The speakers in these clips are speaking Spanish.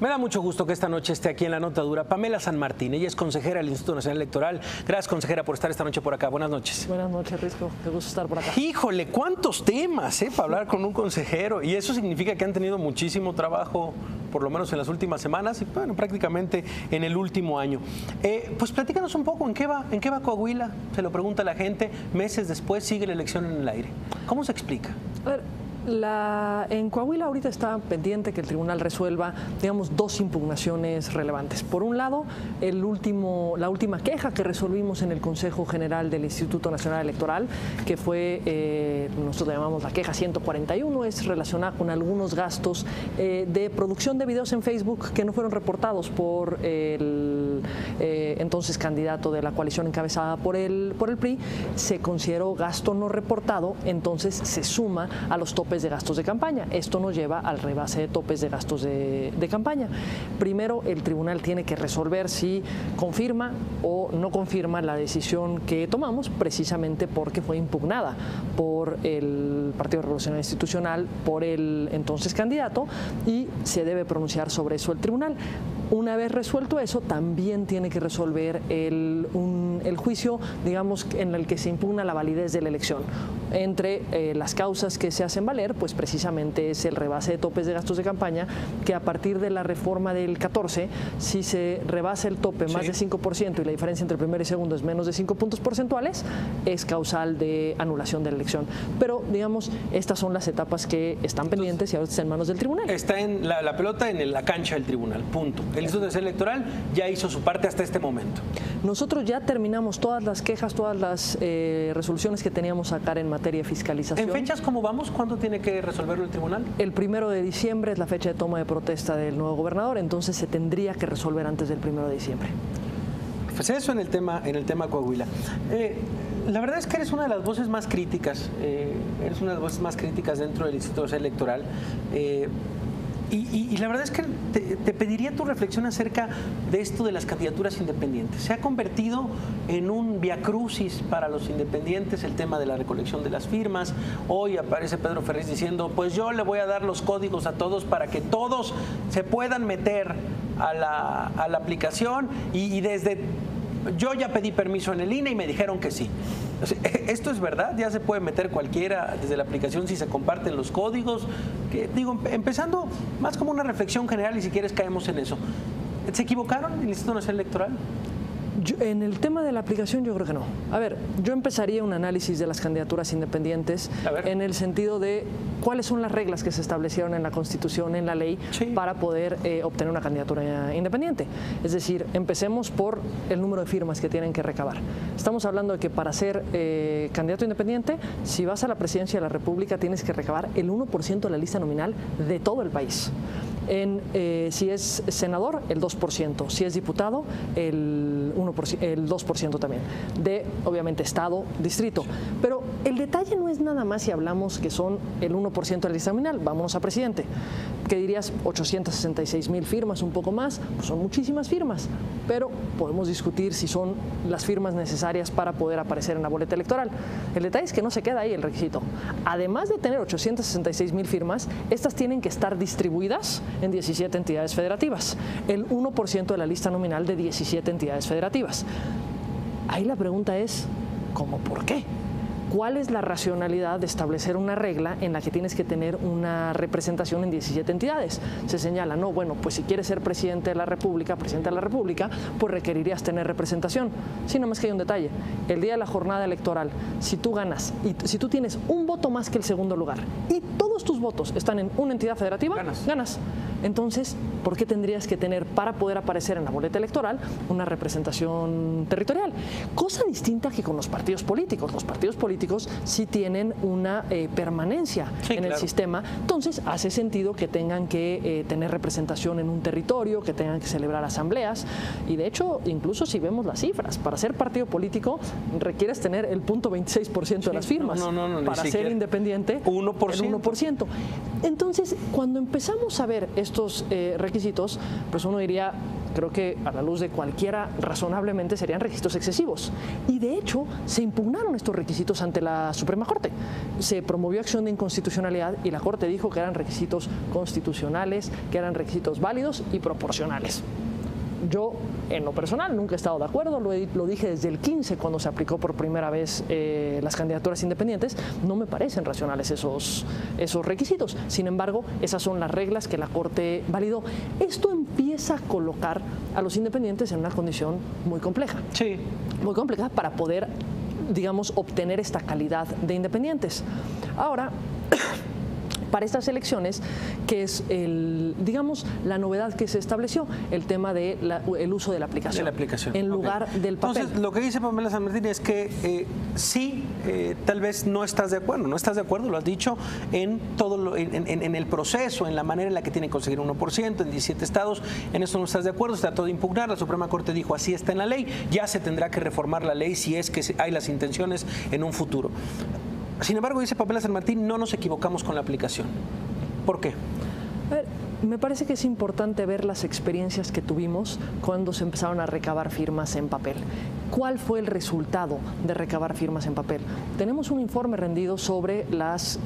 Me da mucho gusto que esta noche esté aquí en La Nota Dura Pamela San Martín. Ella es consejera del Instituto Nacional Electoral. Gracias, consejera, por estar esta noche por acá. Buenas noches. Buenas noches, Risco. Qué gusto estar por acá. Híjole, cuántos temas para hablar con un consejero. Y eso significa que han tenido muchísimo trabajo, por lo menos en las últimas semanas y bueno, prácticamente en el último año. Pues platícanos un poco, ¿en qué va Coahuila? Se lo pregunta la gente. Meses después sigue la elección en el aire. ¿Cómo se explica? A ver, en Coahuila ahorita está pendiente que el tribunal resuelva, digamos, dos impugnaciones relevantes. Por un lado, la última queja que resolvimos en el Consejo General del Instituto Nacional Electoral, que fue, nosotros la llamamos la queja 141, es relacionada con algunos gastos de producción de videos en Facebook que no fueron reportados por el entonces candidato de la coalición encabezada por el PRI. Se consideró gasto no reportado, entonces se suma a los topes de gastos de campaña. Esto nos lleva al rebase de topes de gastos de campaña. Primero, el tribunal tiene que resolver si confirma o no confirma la decisión que tomamos, precisamente porque fue impugnada por el Partido Revolucionario Institucional, por el entonces candidato, y se debe pronunciar sobre eso el tribunal. Una vez resuelto eso, también tiene que resolver el juicio, digamos, en el que se impugna la validez de la elección. Entre las causas que se hacen valer, pues precisamente es el rebase de topes de gastos de campaña, que a partir de la reforma del 14, si se rebasa el tope más de 5% y la diferencia entre primero y segundo es menos de 5 puntos porcentuales, es causal de anulación de la elección. Pero, digamos, estas son las etapas que están pendientes y ahora están en manos del tribunal. Está en la pelota en la cancha del tribunal, punto. El Instituto Nacional Electoral ya hizo su parte hasta este momento. Nosotros ya terminamos todas las quejas, todas las resoluciones que teníamos acá en materia de fiscalización. ¿En fechas cómo vamos? ¿Cuándo tiene que resolverlo el tribunal? El 1 de diciembre es la fecha de toma de protesta del nuevo gobernador, entonces se tendría que resolver antes del 1 de diciembre. Pues eso en el tema Coahuila. La verdad es que eres una de las voces más críticas, dentro del Instituto Nacional Electoral. Y la verdad es que te pediría tu reflexión acerca de esto de las candidaturas independientes. Se ha convertido en un viacrucis para los independientes el tema de la recolección de las firmas. Hoy aparece Pedro Ferriz diciendo, pues yo le voy a dar los códigos a todos para que todos se puedan meter a la aplicación y desde... Yo ya pedí permiso en el INE y me dijeron que sí. O sea, ¿esto es verdad? ¿Ya se puede meter cualquiera desde la aplicación si se comparten los códigos? Digo, empezando más como una reflexión general y si quieres caemos en eso. ¿Se equivocaron el Instituto Nacional Electoral? En el tema de la aplicación yo creo que no. A ver, yo empezaría un análisis de las candidaturas independientes en el sentido de cuáles son las reglas que se establecieron en la Constitución, en la ley, para poder obtener una candidatura independiente. Es decir, empecemos por el número de firmas que tienen que recabar. Estamos hablando de que para ser candidato independiente, si vas a la presidencia de la República, tienes que recabar el 1% de la lista nominal de todo el país. Si es senador, el 2%. Si es diputado, el 2% también. De, obviamente, estado, distrito. Pero el detalle no es nada más si hablamos que son el 1% de la lista nominal. Vámonos a presidente. ¿Qué dirías? 866,000 firmas, un poco más. Pues son muchísimas firmas. Pero podemos discutir si son las firmas necesarias para poder aparecer en la boleta electoral. El detalle es que no se queda ahí el requisito. Además de tener 866,000 firmas, estas tienen que estar distribuidas en 17 entidades federativas, el 1% de la lista nominal de 17 entidades federativas. Ahí la pregunta es, ¿cómo por qué? ¿Cuál es la racionalidad de establecer una regla en la que tienes que tener una representación en 17 entidades? Se señala, no, bueno, pues si quieres ser presidente de la República, pues requerirías tener representación. Sí, nomás que hay un detalle. El día de la jornada electoral, si tú ganas y si tú tienes un voto más que el segundo lugar y todos tus votos están en una entidad federativa, ganas. Entonces, ¿por qué tendrías que tener, para poder aparecer en la boleta electoral, una representación territorial? Cosa distinta que con los partidos políticos. Los partidos políticos sí tienen una permanencia en el sistema, entonces hace sentido que tengan que tener representación en un territorio, que tengan que celebrar asambleas, y de hecho, incluso si vemos las cifras, para ser partido político requieres tener el 0.26% de las firmas. Para ser independiente, 1%. El 1%. Entonces, cuando empezamos a ver estos requisitos, pues uno diría, creo que a la luz de cualquiera razonablemente serían requisitos excesivos. Y de hecho se impugnaron estos requisitos ante la Suprema Corte. Se promovió acción de inconstitucionalidad y la Corte dijo que eran requisitos constitucionales, que eran requisitos válidos y proporcionales. Yo, en lo personal, nunca he estado de acuerdo, lo dije desde el 15 cuando se aplicó por primera vez las candidaturas independientes, no me parecen racionales esos requisitos. Sin embargo, esas son las reglas que la Corte validó. Esto empieza a colocar a los independientes en una condición muy compleja. Sí. Muy compleja para poder, digamos, obtener esta calidad de independientes. Ahora, para estas elecciones, que es digamos, la novedad que se estableció, el tema de el uso de la aplicación. En lugar del papel. Entonces, lo que dice Pamela San Martín es que sí, tal vez no estás de acuerdo, lo has dicho, en todo en el proceso, en la manera en la que tienen que conseguir 1%, en 17 estados, en eso no estás de acuerdo, se trató de impugnar, la Suprema Corte dijo así está en la ley, ya se tendrá que reformar la ley si es que hay las intenciones en un futuro. Sin embargo, dice Pamela San Martín, no nos equivocamos con la aplicación. ¿Por qué? A ver, me parece que es importante ver las experiencias que tuvimos cuando se empezaron a recabar firmas en papel. ¿Cuál fue el resultado de recabar firmas en papel? Tenemos un informe rendido sobre las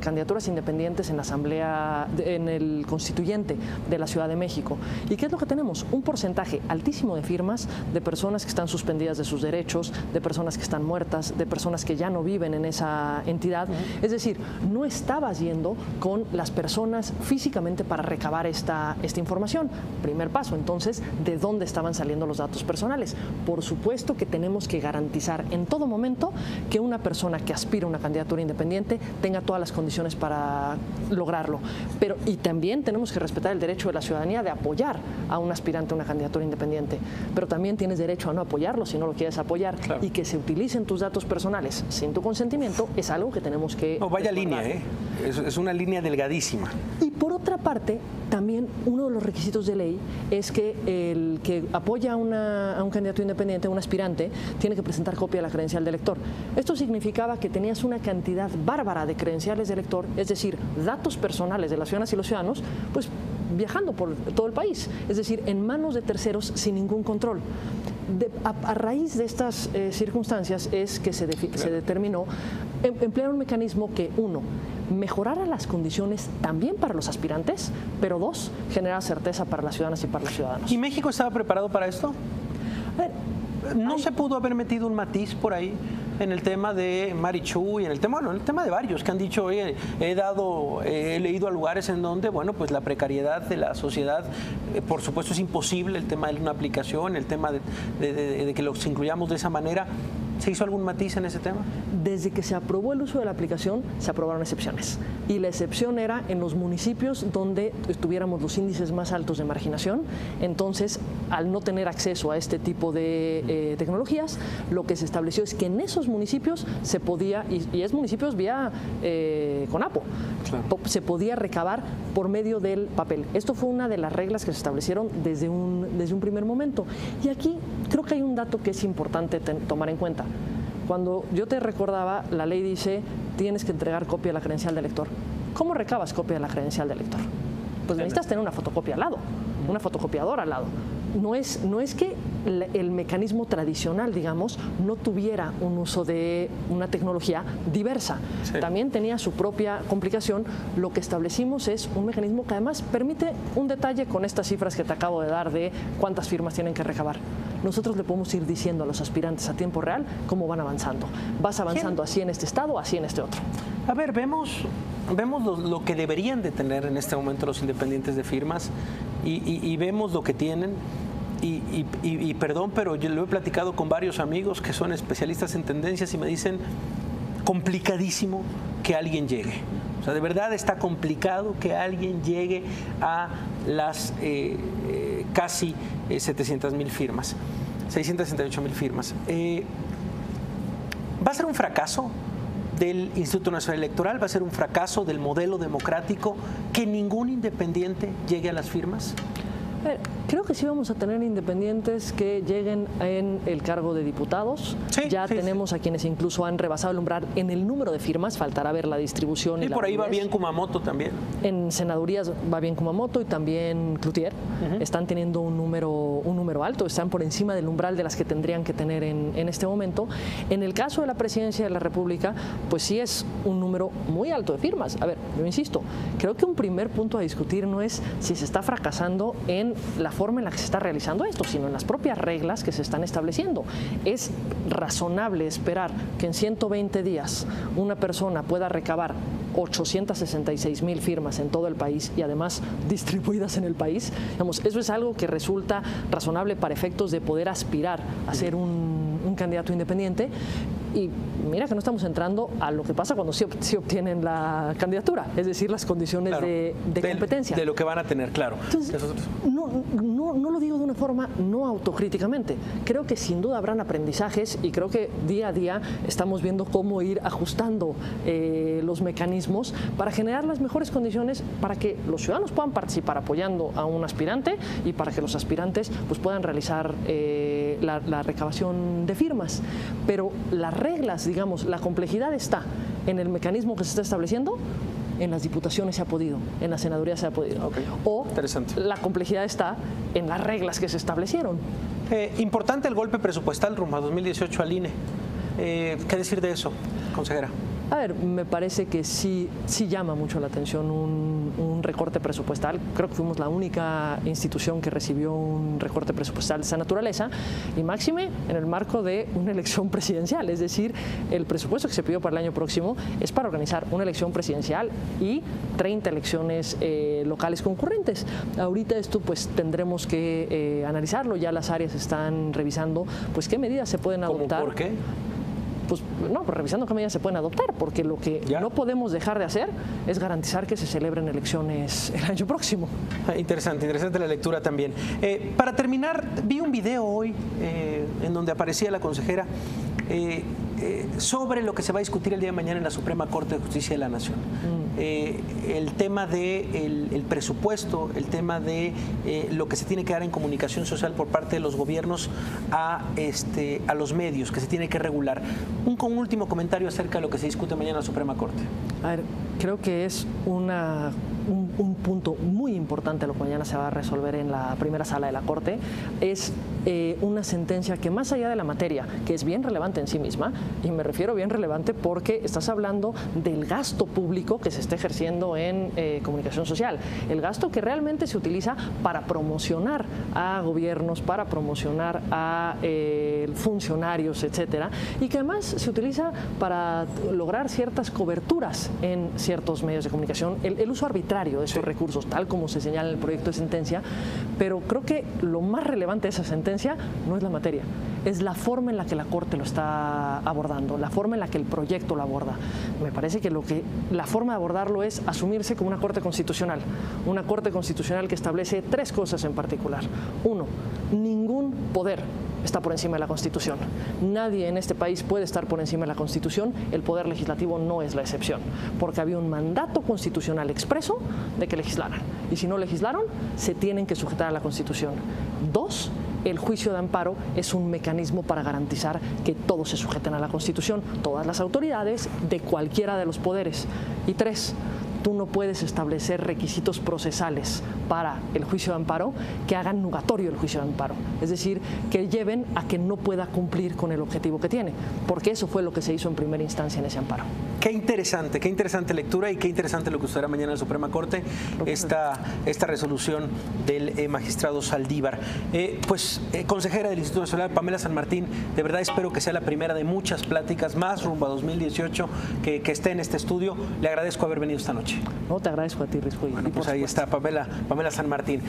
candidaturas independientes en la Asamblea, en el Constituyente de la Ciudad de México. ¿Y qué es lo que tenemos? Un porcentaje altísimo de firmas de personas que están suspendidas de sus derechos, de personas que están muertas, de personas que ya no viven en esa entidad. Es decir, no estabas yendo con las personas físicamente para recabar esta información. Primer paso, entonces, ¿de dónde estaban saliendo los datos personales? Por supuesto que tenemos que garantizar en todo momento que una persona que aspira a una candidatura independiente tenga todas las condiciones para lograrlo. Y también tenemos que respetar el derecho de la ciudadanía de apoyar a un aspirante a una candidatura independiente. Pero también tienes derecho a no apoyarlo si no lo quieres apoyar. Claro. Y que se utilicen tus datos personales sin tu consentimiento es algo que tenemos que... No, vaya línea, es una línea delgadísima. Y por otra parte, también uno de los requisitos de ley es que el que apoya a un candidato independiente, a un aspirante, tiene que presentar copia de la credencial de elector. Esto significaba que tenías una cantidad bárbara de credenciales de elector, es decir, datos personales de las ciudadanas y los ciudadanos, pues viajando por todo el país, es decir, en manos de terceros sin ningún control. A raíz de estas circunstancias es que se determinó emplear un mecanismo que, uno, mejorara las condiciones también para los aspirantes, pero dos, generara certeza para las ciudadanas y para los ciudadanos. ¿Y México estaba preparado para esto? A ver, ¿no se pudo haber metido un matiz por ahí en el tema de Marichu y en el tema de varios que han dicho, oye, he leído a lugares en donde, bueno, pues la precariedad de la sociedad, por supuesto es imposible, el tema de una aplicación, el tema de que los incluyamos de esa manera? ¿Se hizo algún matiz en ese tema? Desde que se aprobó el uso de la aplicación, se aprobaron excepciones. Y la excepción era en los municipios donde tuviéramos los índices más altos de marginación. Entonces, al no tener acceso a este tipo de tecnologías, lo que se estableció es que en esos municipios se podía, y es municipios vía CONAPO, claro, se podía recabar por medio del papel. Esto fue una de las reglas que se establecieron desde un primer momento. Y aquí creo que hay un dato que es importante tomar en cuenta. Cuando yo te recordaba, la ley dice tienes que entregar copia de la credencial de elector. ¿Cómo recabas copia de la credencial de elector? Pues necesitas tener una fotocopia al lado, una fotocopiadora al lado. No es que el mecanismo tradicional, digamos, no tuviera un uso de una tecnología diversa. Sí. También tenía su propia complicación. Lo que establecimos es un mecanismo que además permite un detalle con estas cifras que te acabo de dar de cuántas firmas tienen que recabar. Nosotros le podemos ir diciendo a los aspirantes a tiempo real cómo van avanzando. Vas avanzando así en este estado, así en este otro. A ver, vemos lo que deberían de tener en este momento los independientes de firmas y vemos lo que tienen. Y perdón, pero yo lo he platicado con varios amigos que son especialistas en tendencias y me dicen complicadísimo que alguien llegue. O sea, de verdad está complicado que alguien llegue a las casi 700,000 firmas, 668,000 firmas. ¿Va a ser un fracaso del Instituto Nacional Electoral? ¿Va a ser un fracaso del modelo democrático que ningún independiente llegue a las firmas? Creo que sí vamos a tener independientes que lleguen en el cargo de diputados. Ya tenemos a quienes incluso han rebasado el umbral en el número de firmas, faltará ver la distribución. Y por ahí va bien Kumamoto también. En senadurías va bien Kumamoto y también Cloutier. Están teniendo un número alto, están por encima del umbral de las que tendrían que tener en este momento. En el caso de la presidencia de la República, pues sí es un número muy alto de firmas. A ver, yo insisto, creo que un primer punto a discutir no es si se está fracasando en la forma en la que se está realizando esto, sino en las propias reglas que se están estableciendo. Es razonable esperar que en 120 días una persona pueda recabar 866,000 firmas en todo el país y además distribuidas en el país. Digamos, eso es algo que resulta razonable para efectos de poder aspirar a ser un candidato independiente. Y mira que no estamos entrando a lo que pasa cuando sí obtienen la candidatura, es decir, las condiciones de competencia. De lo que van a tener, claro. Entonces, no lo digo de una forma no autocríticamente. Creo que sin duda habrán aprendizajes y creo que día a día estamos viendo cómo ir ajustando los mecanismos para generar las mejores condiciones para que los ciudadanos puedan participar apoyando a un aspirante y para que los aspirantes pues, puedan realizar la recabación de firmas. Pero las reglas, digamos, la complejidad está en el mecanismo que se está estableciendo. En las diputaciones se ha podido, en las senadurías se ha podido. O la complejidad está en las reglas que se establecieron. Importante el golpe presupuestal rumbo a 2018 al INE. ¿Qué decir de eso, consejera? A ver, me parece que sí llama mucho la atención un recorte presupuestal. Creo que fuimos la única institución que recibió un recorte presupuestal de esa naturaleza y máxime en el marco de una elección presidencial. Es decir, el presupuesto que se pidió para el año próximo es para organizar una elección presidencial y 30 elecciones locales concurrentes. Ahorita esto pues tendremos que analizarlo. Ya las áreas están revisando pues qué medidas se pueden adoptar. ¿Cómo por qué? Pues revisando qué medidas se pueden adoptar, porque lo que no podemos dejar de hacer es garantizar que se celebren elecciones el año próximo. Interesante la lectura también. Para terminar, vi un video hoy en donde aparecía la consejera sobre lo que se va a discutir el día de mañana en la Suprema Corte de Justicia de la Nación. El tema del presupuesto, el tema de lo que se tiene que dar en comunicación social por parte de los gobiernos a los medios, que se tiene que regular. Un último comentario acerca de lo que se discute mañana en la Suprema Corte. A ver, creo que es un punto muy importante lo que mañana se va a resolver en la primera sala de la Corte. Es una sentencia que más allá de la materia, que es bien relevante en sí misma, y me refiero bien relevante porque estás hablando del gasto público que se está ejerciendo en comunicación social, el gasto que realmente se utiliza para promocionar a gobiernos, para promocionar a funcionarios, etcétera, y que además se utiliza para lograr ciertas coberturas en ciertos medios de comunicación, el uso arbitrario de estos recursos, tal como se señala en el proyecto de sentencia. Pero creo que lo más relevante de esa sentencia no es la materia, es la forma en la que la Corte lo está abordando, la forma en la que el proyecto lo aborda. Me parece que la forma de abordarlo es asumirse como una Corte Constitucional que establece tres cosas en particular. Uno, ningún poder está por encima de la Constitución. Nadie en este país puede estar por encima de la Constitución. El Poder Legislativo no es la excepción, porque había un mandato constitucional expreso de que legislaran. Y si no legislaron, se tienen que sujetar a la Constitución. Dos, el juicio de amparo es un mecanismo para garantizar que todos se sujeten a la Constitución, todas las autoridades de cualquiera de los poderes. Y tres, tú no puedes establecer requisitos procesales para el juicio de amparo que hagan nugatorio el juicio de amparo, es decir, que lleven a que no pueda cumplir con el objetivo que tiene, porque eso fue lo que se hizo en primera instancia en ese amparo. Qué interesante lectura y qué interesante lo que sucederá mañana en la Suprema Corte, esta resolución del magistrado Saldívar. Consejera del Instituto Nacional, Pamela San Martín, de verdad espero que sea la primera de muchas pláticas más rumbo a 2018 que esté en este estudio. Le agradezco haber venido esta noche. No, te agradezco a ti, Risco. Bueno, pues ahí está Pamela San Martín.